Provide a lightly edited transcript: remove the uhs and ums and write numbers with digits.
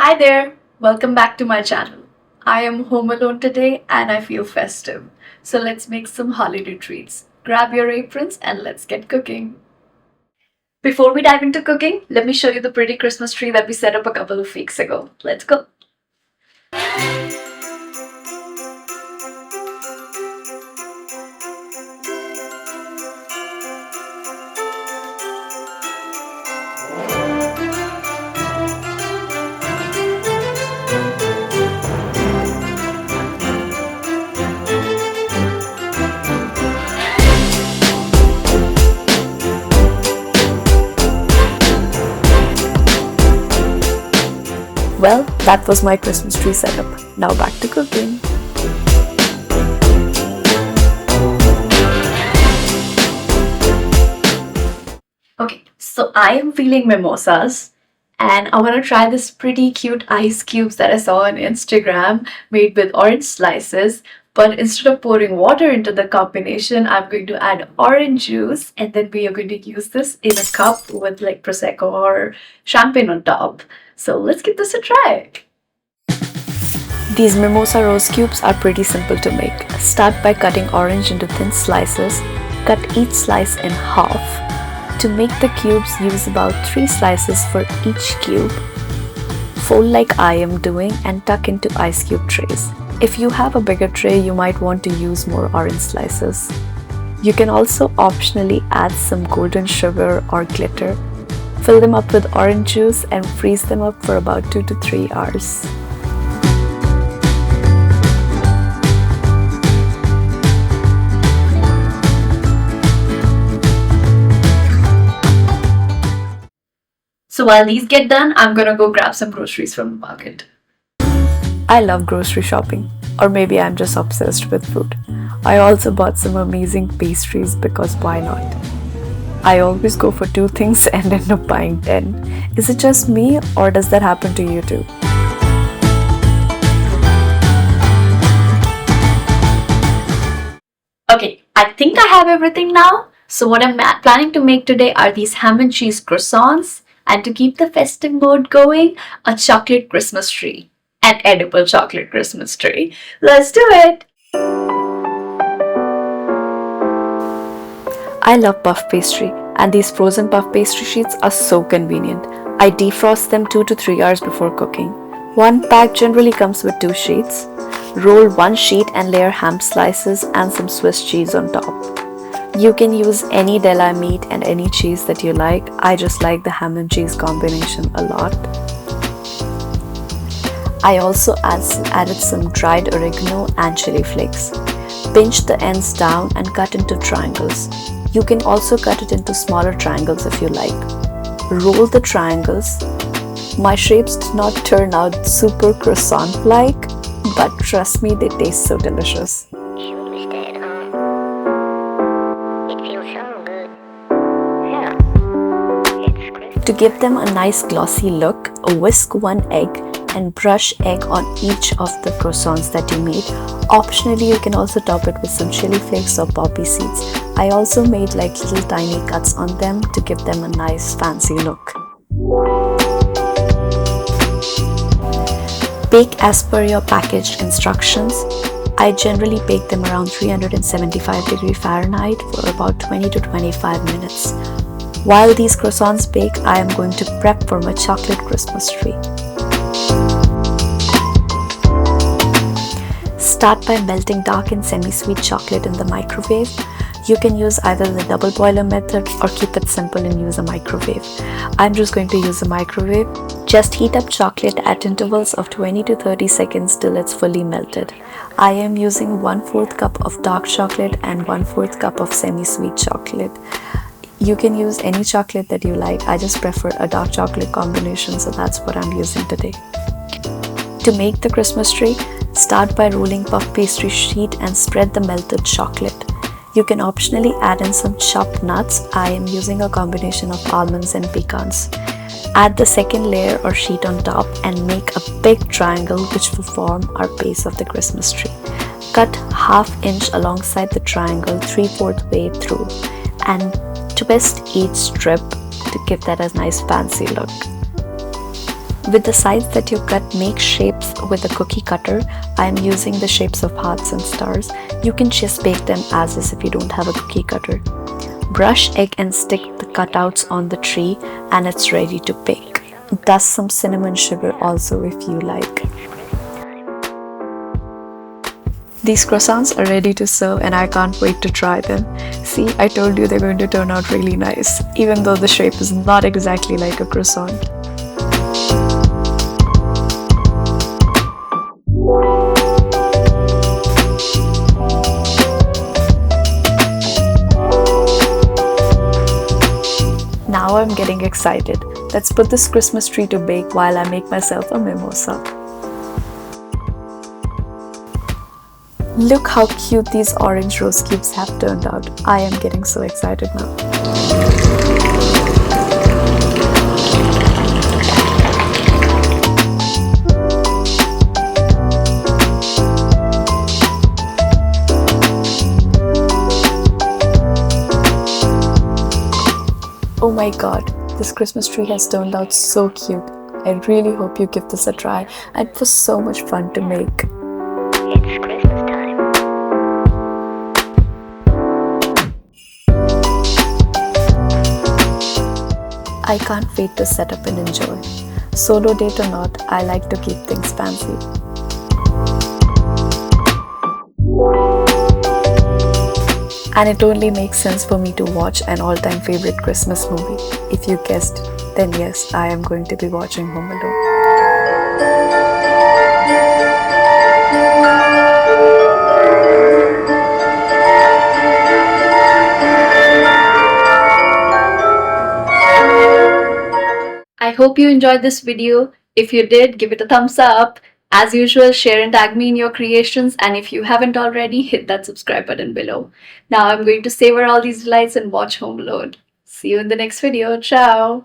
Hi there, welcome back to my channel. I am home alone today and I feel festive. So let's make some holiday treats. Grab your aprons and let's get cooking. Before we dive into cooking, let me show you the pretty Christmas tree that we set up a couple of weeks ago. Let's go. Well, that was my Christmas tree setup. Now back to cooking. Okay, so I am feeling mimosas and I want to try this pretty cute ice cubes that I saw on Instagram made with orange slices. But instead of pouring water into the combination, I'm going to add orange juice and then we are going to use this in a cup with like Prosecco or champagne on top. So let's give this a try. These mimosa rose cubes are pretty simple to make. Start by cutting orange into thin slices. Cut each slice in half. To make the cubes, use about 3 slices for each cube. Fold like I am doing and tuck into ice cube trays. If you have a bigger tray, you might want to use more orange slices. You can also optionally add some golden sugar or glitter. Fill them up with orange juice and freeze them up for about 2 to 3 hours. So while these get done, I'm gonna go grab some groceries from the market. I love grocery shopping, or maybe I'm just obsessed with food. I also bought some amazing pastries because why not? I always go for 2 things and end up buying 10. Is it just me or does that happen to you too? Okay, I think I have everything now. So what I'm planning to make today are these ham and cheese croissants, and to keep the festive mode going, a chocolate Christmas tree. An edible chocolate Christmas tree. Let's do it! I love puff pastry, and these frozen puff pastry sheets are so convenient. I defrost them 2 to 3 hours before cooking. One pack generally comes with 2 sheets. Roll 1 sheet and layer ham slices and some Swiss cheese on top. You can use any deli meat and any cheese that you like. I just like the ham and cheese combination a lot. I also added some dried oregano and chili flakes. Pinch the ends down and cut into triangles. You can also cut it into smaller triangles if you like. Roll the triangles. My shapes did not turn out super croissant-like, but trust me, they taste so delicious. To give them a nice glossy look, whisk 1 egg and brush egg on each of the croissants that you made. Optionally, you can also top it with some chili flakes or poppy seeds. I also made like little tiny cuts on them to give them a nice fancy look. Bake as per your packaged instructions. I generally bake them around 375° Fahrenheit for about 20 to 25 minutes. While these croissants bake, I am going to prep for my chocolate Christmas tree. Start by melting dark and semi-sweet chocolate in the microwave. You can use either the double boiler method or keep it simple and use a microwave. I'm just going to use a microwave. Just heat up chocolate at intervals of 20 to 30 seconds till it's fully melted. I am using 1/4 cup of dark chocolate and 1/4 cup of semi-sweet chocolate. You can use any chocolate that you like. I just prefer a dark chocolate combination, so that's what I'm using today. To make the Christmas tree, start by rolling puff pastry sheet and spread the melted chocolate. You can optionally add in some chopped nuts. I am using a combination of almonds and pecans. Add the second layer or sheet on top and make a big triangle which will form our base of the Christmas tree. Cut 1/2 inch alongside the triangle 3/4 way through and twist each strip to give that a nice fancy look. With the sides that you cut, make shapes with a cookie cutter. I am using the shapes of hearts and stars. You can just bake them as is if you don't have a cookie cutter. Brush egg and stick the cutouts on the tray and it's ready to bake. Dust some cinnamon sugar also if you like. These croissants are ready to serve and I can't wait to try them. See, I told you they're going to turn out really nice, even though the shape is not exactly like a croissant. Now I'm getting excited. Let's put this Christmas tree to bake while I make myself a mimosa. Look how cute these orange rose cubes have turned out. I am getting so excited now. Oh my god, this Christmas tree has turned out so cute. I really hope you give this a try. It was so much fun to make. It's Christmas time. I can't wait to set up and enjoy. Solo date or not, I like to keep things fancy. And it only makes sense for me to watch an all-time favorite Christmas movie. If you guessed, then yes, I am going to be watching Home Alone. I hope you enjoyed this video. If you did, give it a thumbs up. As usual, share and tag me in your creations, and if you haven't already, hit that subscribe button below. Now I'm going to savor all these delights and watch Home Alone. See you in the next video. Ciao!